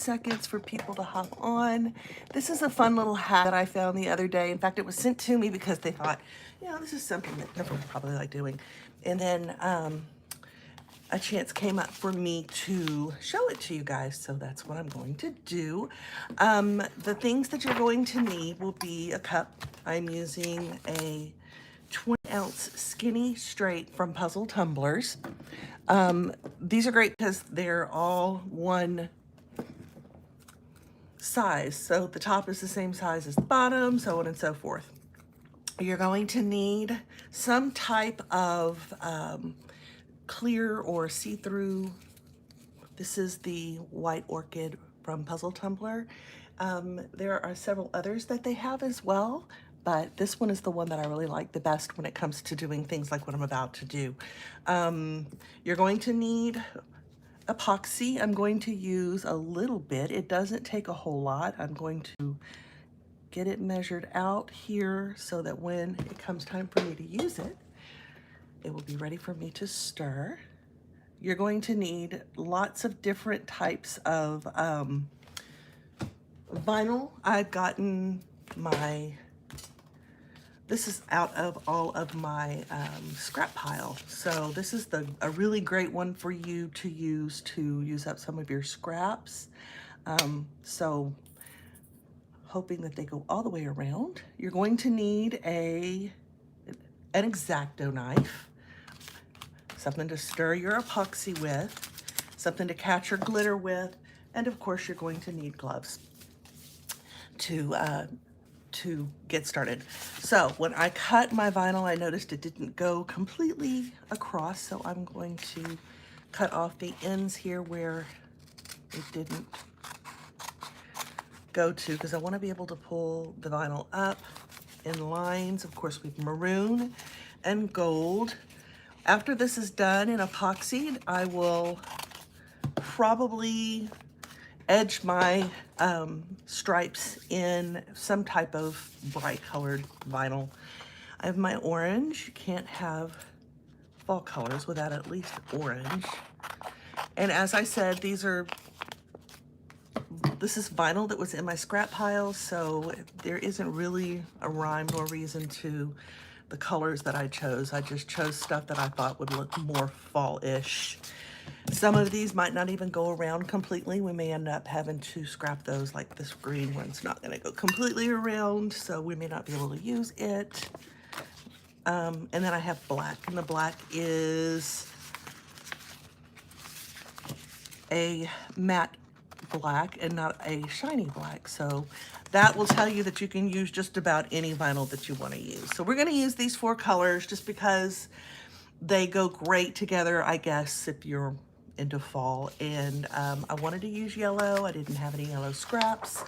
seconds for people to hop on. This is a fun little hack that I found the other day. In fact, it was sent to me because they thought, this is something that everyone would probably like doing. And then a chance came up for me to show it to you guys, so that's what I'm going to do. The things that you're going to need will be a cup. I'm using a 20-ounce skinny straight from Puzzle Tumblers. These are great because they're all one size, so the top is the same size as the bottom, so on and so forth. You're going to need some type of clear or see-through. This is the white orchid from Puzzle Tumbler. There are several others that they have as well, but this one is the one that I really like the best when it comes to doing things like what I'm about to do. You're going to need epoxy. I'm going to use a little bit. It doesn't take a whole lot. I'm going to get it measured out here so that when it comes time for me to use it, it will be ready for me to stir. You're going to need lots of different types of vinyl. I've gotten this is out of all of my scrap pile. So this is a really great one for you to use up some of your scraps. So hoping that they go all the way around. You're going to need an X-Acto knife, something to stir your epoxy with, something to catch your glitter with, and of course you're going to need gloves to get started. So when I cut my vinyl, I noticed it didn't go completely across, so I'm going to cut off the ends here where it didn't go to, because I want to be able to pull the vinyl up in lines, of course, with maroon and gold. After this is done in epoxy, I will probably edge my stripes in some type of bright colored vinyl. I have my orange. You can't have fall colors without at least orange. And as I said, this is vinyl that was in my scrap pile, so there isn't really a rhyme nor reason to the colors that I chose. I just chose stuff that I thought would look more fall-ish. Some of these might not even go around completely. We may end up having to scrap those, like this green one's not going to go completely around, so we may not be able to use it. And then I have black, and the black is a matte black and not a shiny black. So that will tell you that you can use just about any vinyl that you want to use. So we're going to use these 4 colors just because they go great together, I guess, if you're into fall. And I wanted to use yellow. I didn't have any yellow scraps,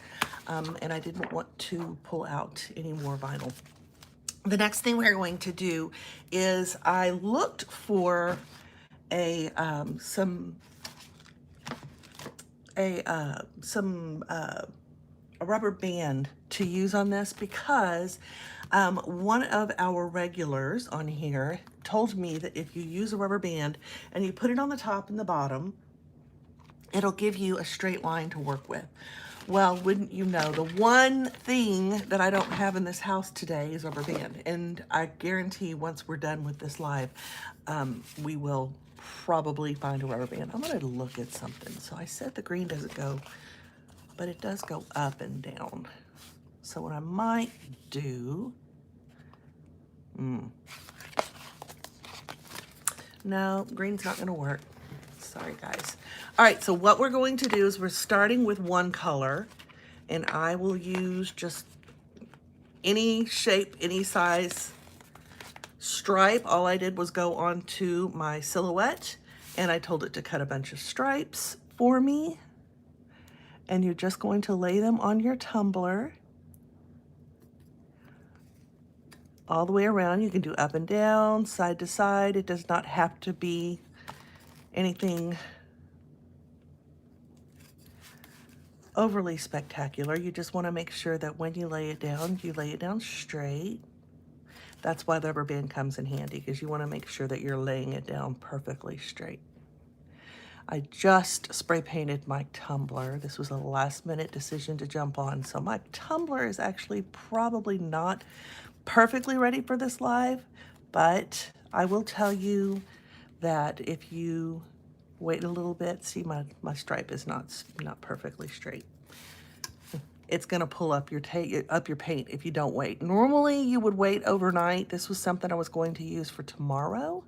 and I didn't want to pull out any more vinyl. The next thing we're going to do is I looked for a rubber band to use on this, because one of our regulars on here told me that if you use a rubber band and you put it on the top and the bottom, it'll give you a straight line to work with. Well, wouldn't you know, the one thing that I don't have in this house today is rubber band. And I guarantee once we're done with this live, we will probably find a rubber band. I'm going to look at something. So I said the green doesn't go, but it does go up and down. So what I might do, no, green's not going to work. Sorry, guys. All right, so what we're going to do is we're starting with one color, and I will use just any shape, any size stripe. All I did was go onto my silhouette, and I told it to cut a bunch of stripes for me. And you're just going to lay them on your tumbler all the way around. You can do up and down, side to side. It does not have to be anything overly spectacular. You just want to make sure that when you lay it down straight. That's why the rubber band comes in handy, because you want to make sure that you're laying it down perfectly straight. I just spray painted my tumbler. This was a last minute decision to jump on. So my tumbler is actually probably not perfectly ready for this live, but I will tell you that if you wait a little bit, see my stripe is not perfectly straight. It's gonna pull up your paint if you don't wait. Normally you would wait overnight. This was something I was going to use for tomorrow,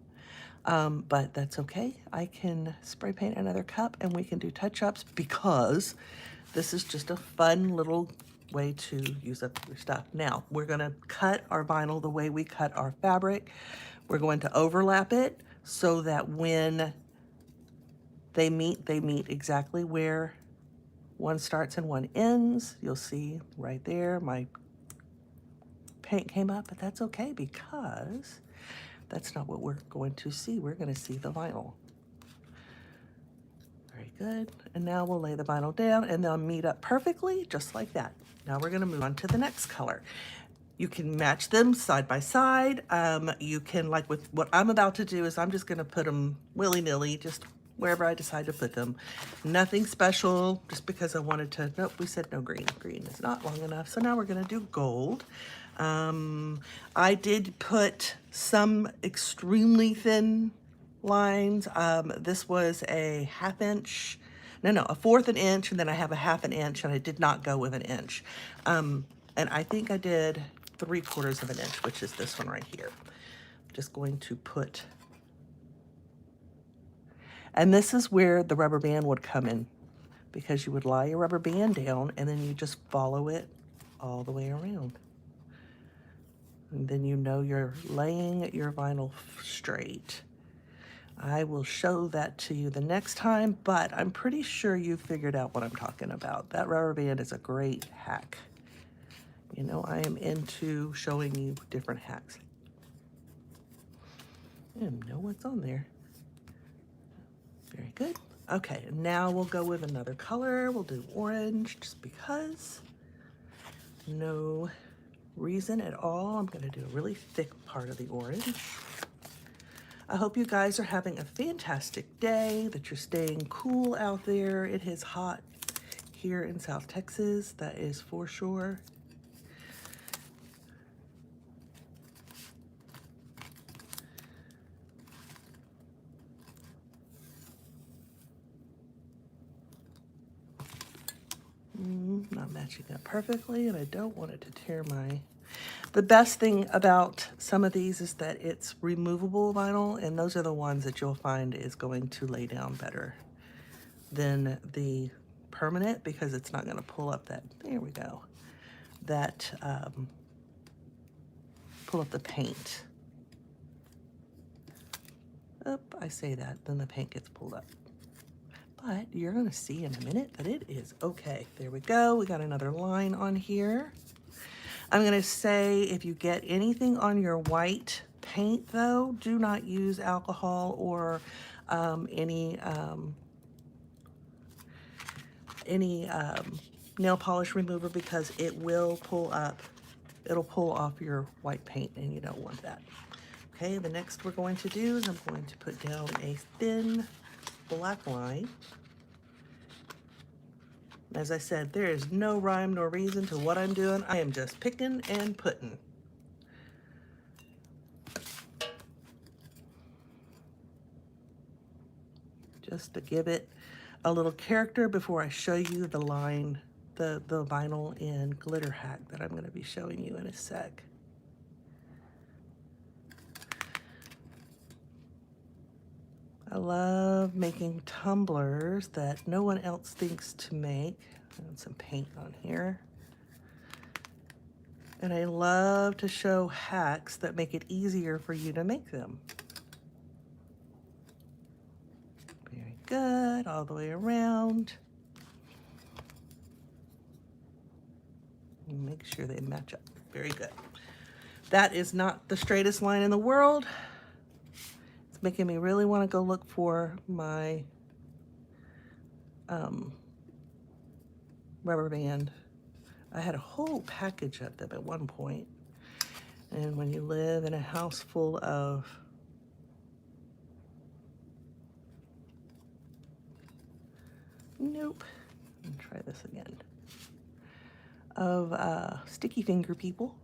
but that's okay. I can spray paint another cup and we can do touch-ups because this is just a fun little way to use up your stuff. Now, we're gonna cut our vinyl the way we cut our fabric. We're going to overlap it so that when they meet exactly where one starts and one ends. You'll see right there my paint came up, but that's okay because that's not what we're going to see. We're going to see the vinyl. Very good. And now we'll lay the vinyl down and they'll meet up perfectly just like that. Now we're going to move on to the next color. You can match them side by side. You can, like with what I'm about to do, is I'm just going to put them willy-nilly, just wherever I decide to put them. Nothing special, just because I wanted to. Nope, we said no green. Green is not long enough. So now we're going to do gold. I did put some extremely thin lines. This was a 1/2 inch. No, a 1/4 an inch, and then I have a 1/2 an inch, and I did not go with an inch. And I think I did 3/4 of an inch, which is this one right here. I'm just going to put. And this is where the rubber band would come in, because you would lie your rubber band down and then you just follow it all the way around. And then you know you're laying your vinyl straight. I will show that to you the next time, but I'm pretty sure you figured out what I'm talking about. That rubber band is a great hack. You know, I am into showing you different hacks. I don't know what's on there. Very good. Okay, now we'll go with another color. We'll do orange just because. No reason at all. I'm going to do a really thick part of the orange. I hope you guys are having a fantastic day, that you're staying cool out there. It is hot here in South Texas, that is for sure. Not matching up perfectly, and I don't want it to tear my... The best thing about some of these is that it's removable vinyl, and those are the ones that you'll find is going to lay down better than the permanent, because it's not going to pull up that... There we go. That, pull up the paint. Oh, I say that, then the paint gets pulled up. But you're going to see in a minute that it is okay. There we go. We got another line on here. I'm going to say if you get anything on your white paint, though, do not use alcohol or any nail polish remover, because it will pull up. It'll pull off your white paint, and you don't want that. Okay, the next we're going to do is I'm going to put down a thin black line. As I said, there is no rhyme nor reason to what I'm doing. I am just picking and putting. Just to give it a little character before I show you the line, the vinyl and glitter hack that I'm going to be showing you in a sec. I love making tumblers that no one else thinks to make. And some paint on here. And I love to show hacks that make it easier for you to make them. Very good, all the way around. And make sure they match up. Very good. That is not the straightest line in the world. Making me really want to go look for my rubber band. I had a whole package of them at one point. And when you live in a house full of try this again, of sticky finger people,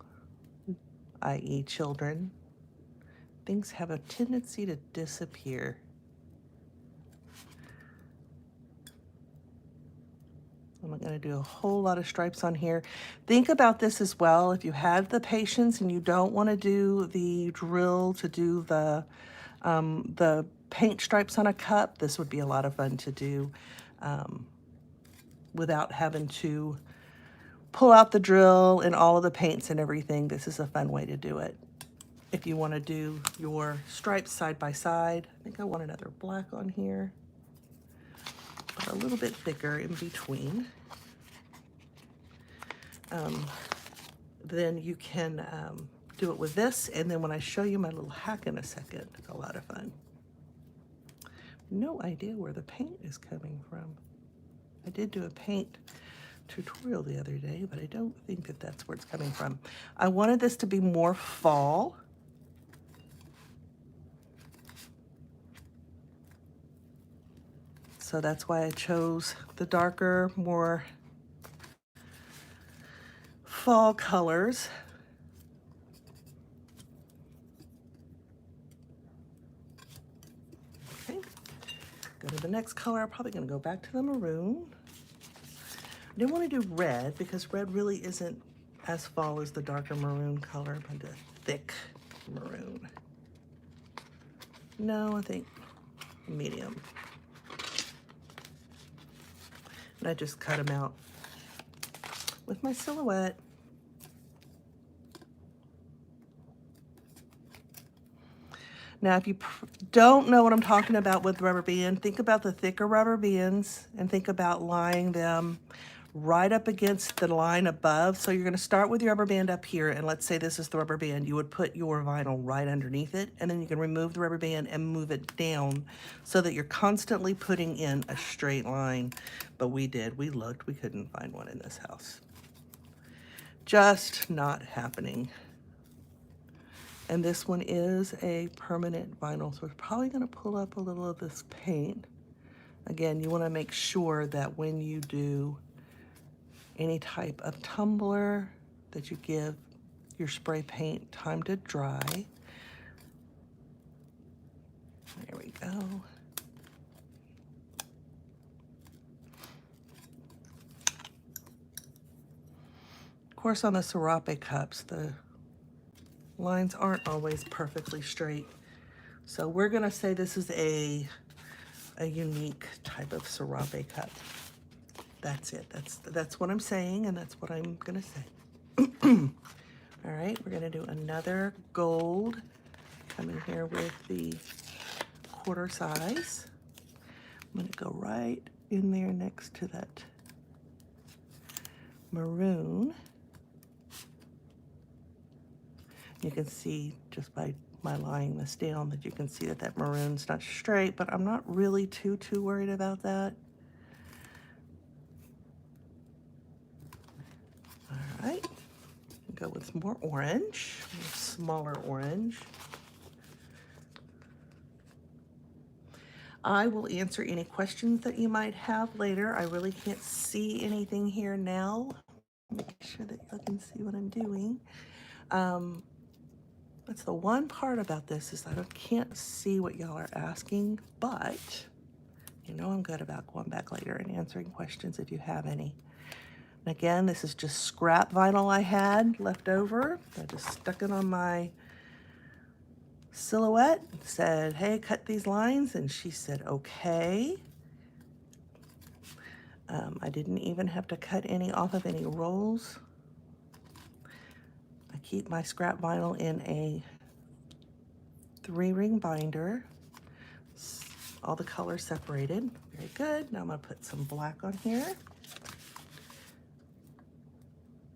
i.e. children. Things have a tendency to disappear. I'm not going to do a whole lot of stripes on here. Think about this as well. If you have the patience and you don't want to do the drill to do the paint stripes on a cup, this would be a lot of fun to do without having to pull out the drill and all of the paints and everything. This is a fun way to do it. If you want to do your stripes side by side, I think I want another black on here, but a little bit thicker in between. Then you can do it with this, and then when I show you my little hack in a second, it's a lot of fun. No idea where the paint is coming from. I did do a paint tutorial the other day, but I don't think that that's where it's coming from. I wanted this to be more fall. So that's why I chose the darker, more fall colors. Okay, go to the next color. I'm probably gonna go back to the maroon. I didn't want to do red because red really isn't as fall as the darker maroon color, but the thick maroon. No, I think medium. And I just cut them out with my silhouette. Now, if you don't know what I'm talking about with rubber band, think about the thicker rubber bands and think about lying them right up against the line above. So you're going to start with your rubber band up here, and let's say this is the rubber band. You would put your vinyl right underneath it, and then you can remove the rubber band and move it down so that you're constantly putting in a straight line. But we looked, we couldn't find one in this house. Just not happening. And this one is a permanent vinyl, so it's probably going to pull up a little of this paint. Again, you want to make sure that when you do any type of tumbler that you give your spray paint time to dry. There we go. Of course, on the serape cups, the lines aren't always perfectly straight. So we're gonna say this is a unique type of serape cup. That's it, that's what I'm saying, and that's what I'm gonna say. All right, we're gonna do another gold. Come in here with the quarter size. I'm gonna go right in there next to that maroon. You can see just by my lying this down that you can see that that maroon's not straight, but I'm not really too worried about that. All right, go with some more orange, a smaller orange. I will answer any questions that you might have later. I really can't see anything here now. Make sure that you can see what I'm doing. That's the one part about this is that I can't see what y'all are asking, but you know I'm good about going back later and answering questions if you have any. And again, this is just scrap vinyl I had left over. I just stuck it on my silhouette, said, hey, cut these lines, and she said, okay. I didn't even have to cut any off of any rolls. I keep my scrap vinyl in a 3-ring binder. All the colors separated. Very good. Now I'm going to put some black on here.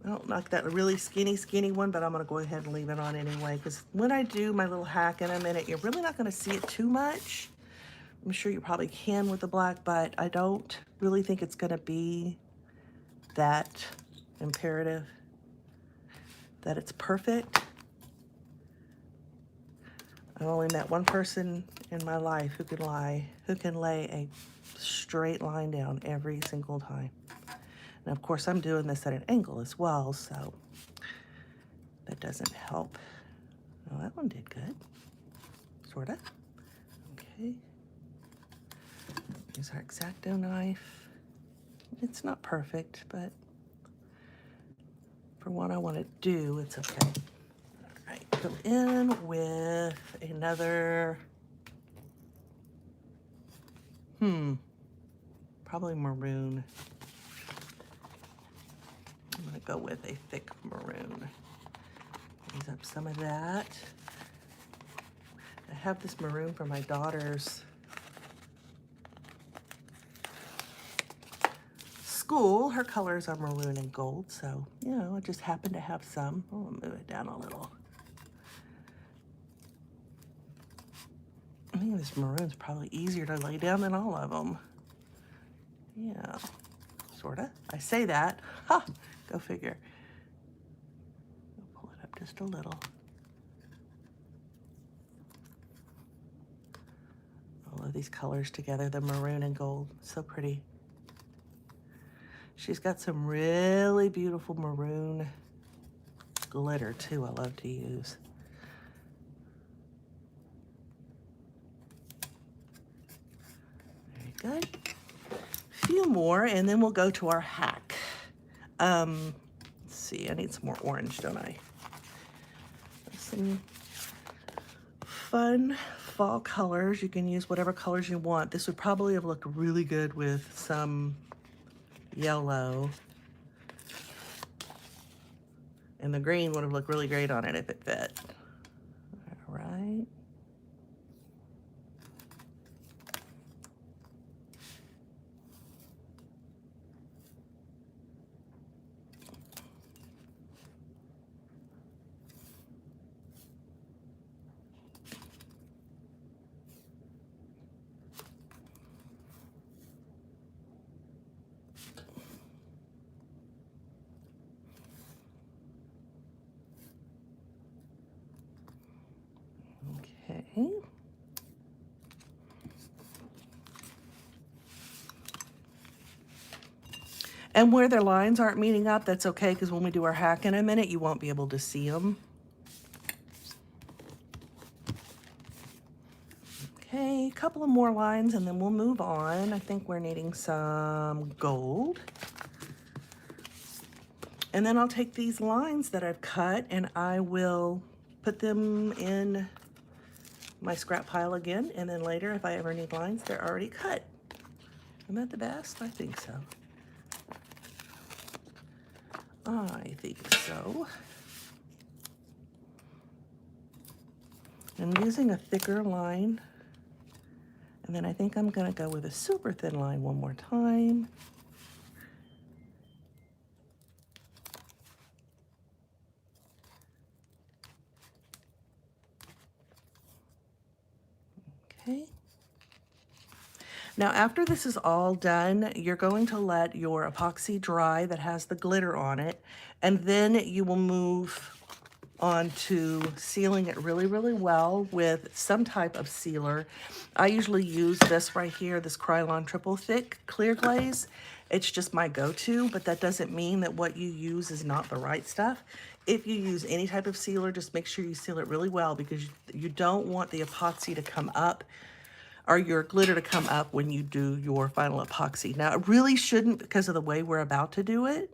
I don't like that really skinny one, but I'm going to go ahead and leave it on anyway, because when I do my little hack in a minute, you're really not going to see it too much. I'm sure you probably can with the black, but I don't really think it's going to be that imperative that it's perfect. I've only met one person in my life who can lay a straight line down every single time. And of course I'm doing this at an angle as well, so that doesn't help. Oh, that one did good, sorta. Okay, here's our X-Acto knife. It's not perfect, but for what I want to do, it's okay. All right, go in with another, probably maroon. I'm gonna go with a thick maroon. Use up some of that. I have this maroon for my daughter's school. Her colors are maroon and gold, so, you know, I just happen to have some. I'll move it down a little. I think this maroon's probably easier to lay down than all of them. Yeah, sorta. I say that. Ha! Go figure. I'll pull it up just a little. All of these colors together, the maroon and gold, so pretty. She's got some really beautiful maroon glitter too, I love to use. Very good. A few more, and then we'll go to our hack. Let's see, I need some more orange, don't I? Some fun fall colors. You can use whatever colors you want. This would probably have looked really good with some yellow. And the green would have looked really great on it if it fit. All right. Okay. And where their lines aren't meeting up, that's okay, because when we do our hack in a minute, you won't be able to see them. Okay, a couple of more lines and then we'll move on. I think we're needing some gold. And then I'll take these lines that I've cut and I will put them in my scrap pile again. And then later, if I ever need lines, they're already cut. Am I the best? I think so. I think so. I'm using a thicker line. And then I think I'm gonna go with a super thin line one more time. Okay. Now after this is all done, you're going to let your epoxy dry that has the glitter on it, and then you will move on to sealing it really, really well with some type of sealer. I usually use this right here, this Krylon Triple Thick Clear Glaze. It's just my go-to, but that doesn't mean that what you use is not the right stuff. If you use any type of sealer, just make sure you seal it really well, because you don't want the epoxy to come up or your glitter to come up when you do your final epoxy. Now, it really shouldn't because of the way we're about to do it.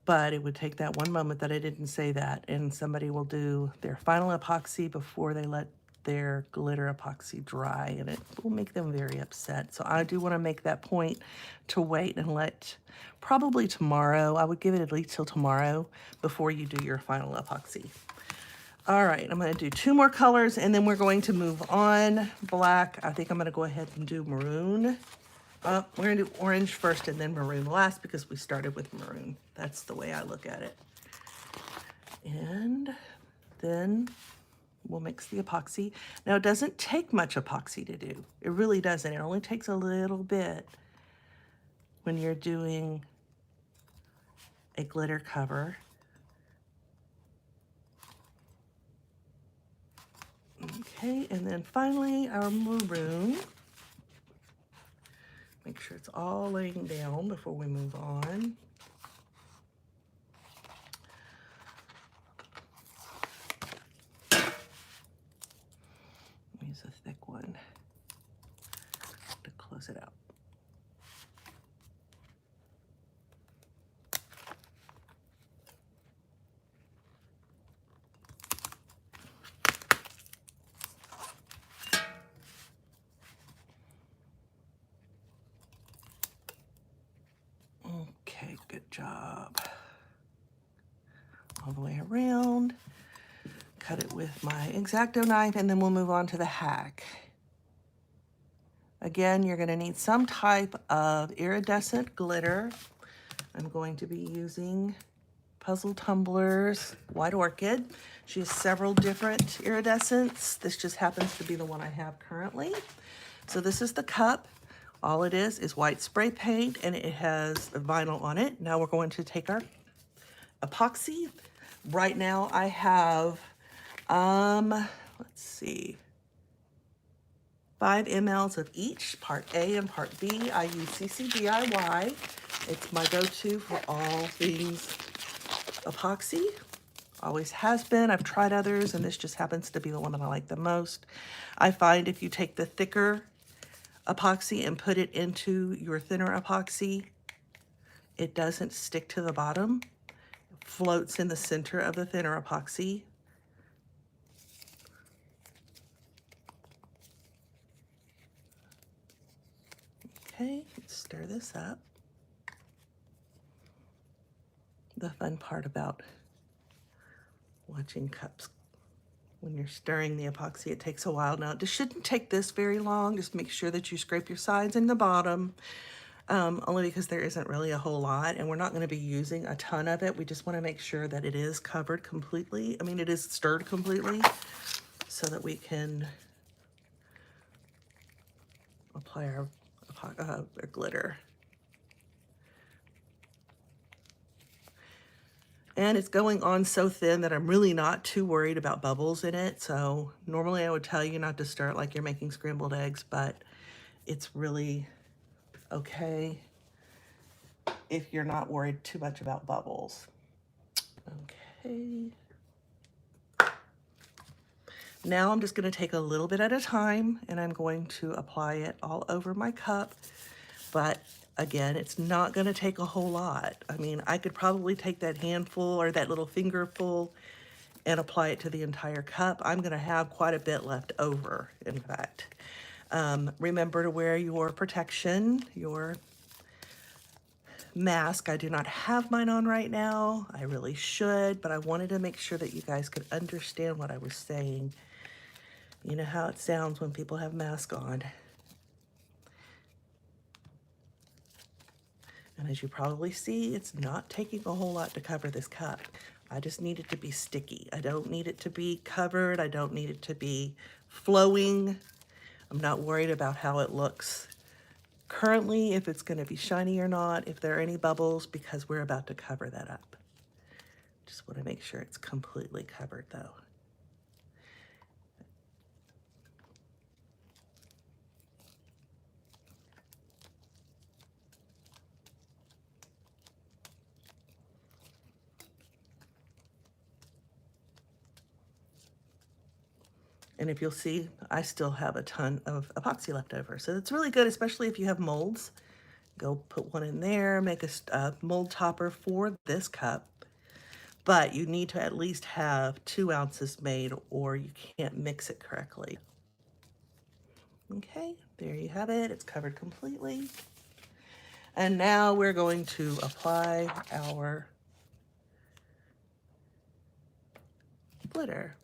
But it would take that one moment that I didn't say that, and somebody will do their final epoxy before they let their glitter epoxy dry, and it will make them very upset. So I do want to make that point to wait and let, probably tomorrow, I would give it at least till tomorrow before you do your final epoxy. All right, I'm going to do 2 more colors, and then we're going to move on. Black, I think I'm going to go ahead and do maroon. We're going to do orange first and then maroon last because we started with maroon. That's the way I look at it. And then We'll mix the epoxy. Now, it doesn't take much epoxy to do. It really doesn't. It only takes a little bit when you're doing a glitter cover. Okay, and then finally our maroon. Make sure it's all laying down before we move on. Use a thick one to close it out. Okay, good job. All the way around. Cut it with my X-Acto knife, and then we'll move on to the hack. Again, you're going to need some type of iridescent glitter. I'm going to be using Puzzle Tumblers White Orchid. She has several different iridescents. This just happens to be the one I have currently. So this is the cup. All it is white spray paint, and it has vinyl on it. Now we're going to take our epoxy. Right now I have, let's see, 5 mLs of each, part A and part B. I use CC DIY. It's my go-to for all things epoxy. Always has been. I've tried others, and this just happens to be the one that I like the most. I find if you take the thicker epoxy and put it into your thinner epoxy, it doesn't stick to the bottom. It floats in the center of the thinner epoxy. Okay, let's stir this up. The fun part about watching cups, when you're stirring the epoxy, it takes a while. Now, it shouldn't take this very long. Just make sure that you scrape your sides and the bottom, only because there isn't really a whole lot, and we're not going to be using a ton of it. We just want to make sure that it is covered completely. I mean, it is stirred completely so that we can apply our glitter. And it's going on so thin that I'm really not too worried about bubbles in it. So normally I would tell you not to stir it like you're making scrambled eggs, but it's really okay if you're not worried too much about bubbles. Okay. Now I'm just going to take a little bit at a time, and I'm going to apply it all over my cup. But again, it's not going to take a whole lot. I mean, I could probably take that handful or that little fingerful and apply it to the entire cup. I'm going to have quite a bit left over, in fact. Remember to wear your protection, your mask. I do not have mine on right now. I really should, but I wanted to make sure that you guys could understand what I was saying. You know how it sounds when people have masks on. And as you probably see, it's not taking a whole lot to cover this cup. I just need it to be sticky. I don't need it to be covered. I don't need it to be flowing. I'm not worried about how it looks currently, if it's going to be shiny or not, if there are any bubbles, because we're about to cover that up. Just want to make sure it's completely covered though. And if you'll see, I still have a ton of epoxy left over. So it's really good, especially if you have molds. Go put one in there, make a mold topper for this cup. But you need to at least have 2 ounces made, or you can't mix it correctly. Okay, there you have it. It's covered completely. And now we're going to apply our glitter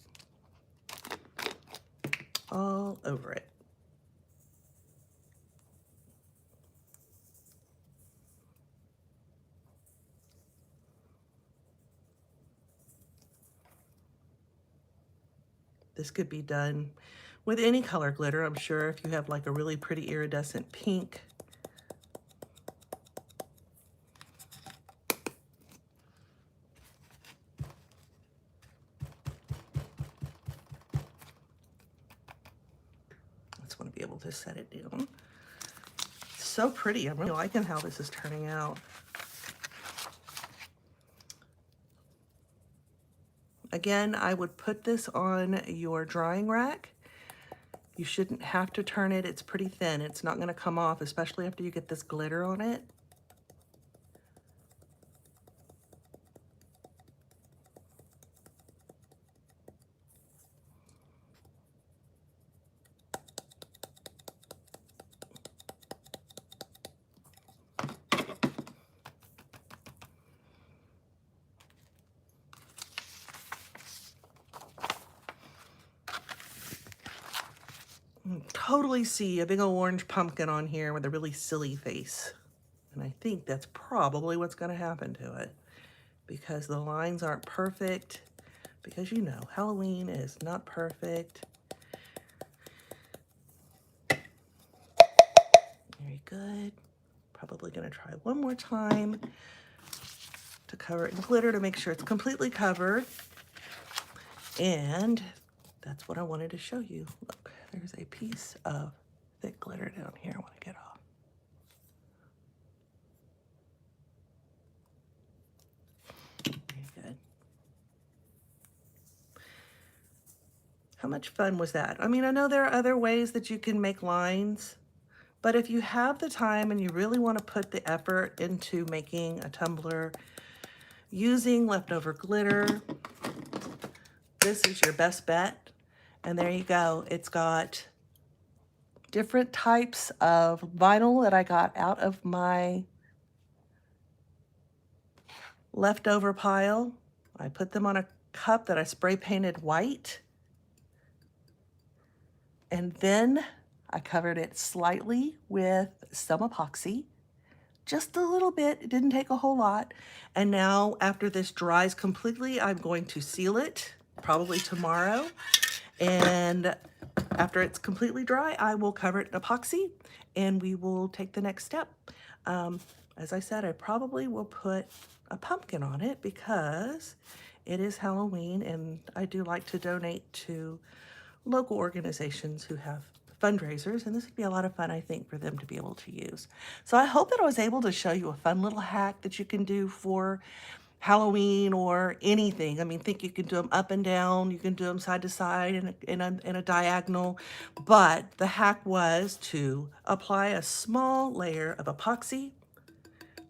all over it. This could be done with any color glitter, I'm sure, if you have like a really pretty iridescent pink. I just want to be able to set it down. It's so pretty. I'm really liking how this is turning out. Again, I would put this on your drying rack. You shouldn't have to turn it. It's pretty thin. It's not going to come off, especially after you get this glitter on it. Totally see a big old orange pumpkin on here with a really silly face. And I think that's probably what's going to happen to it, because the lines aren't perfect, because you know, Halloween is not perfect. Very good. Probably going to try one more time to cover it in glitter to make sure it's completely covered. And that's what I wanted to show you. Look, there's a piece of thick glitter down here I want to get off. Very good. How much fun was that? I mean, I know there are other ways that you can make lines, but if you have the time and you really want to put the effort into making a tumbler using leftover glitter, this is your best bet. And there you go. It's got different types of vinyl that I got out of my leftover pile. I put them on a cup that I spray painted white. And then I covered it slightly with some epoxy, just a little bit. It didn't take a whole lot. And now after this dries completely, I'm going to seal it probably tomorrow. And after it's completely dry, I will cover it in epoxy and we will take the next step. As I said, I probably will put a pumpkin on it because it is Halloween and I do like to donate to local organizations who have fundraisers, and this would be a lot of fun, I think, for them to be able to use. So I hope that I was able to show you a fun little hack that you can do for Halloween or anything. I mean, think you can do them up and down, you can do them side to side in a diagonal, but the hack was to apply a small layer of epoxy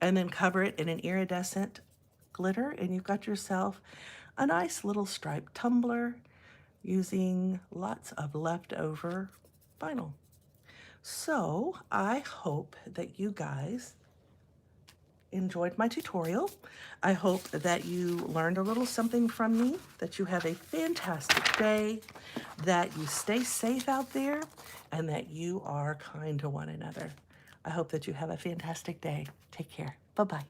and then cover it in an iridescent glitter, and you've got yourself a nice little striped tumbler using lots of leftover vinyl. So I hope that you guys enjoyed my tutorial. I hope that you learned a little something from me, that you have a fantastic day, that you stay safe out there, and that you are kind to one another. I hope that you have a fantastic day. Take care. Bye-bye.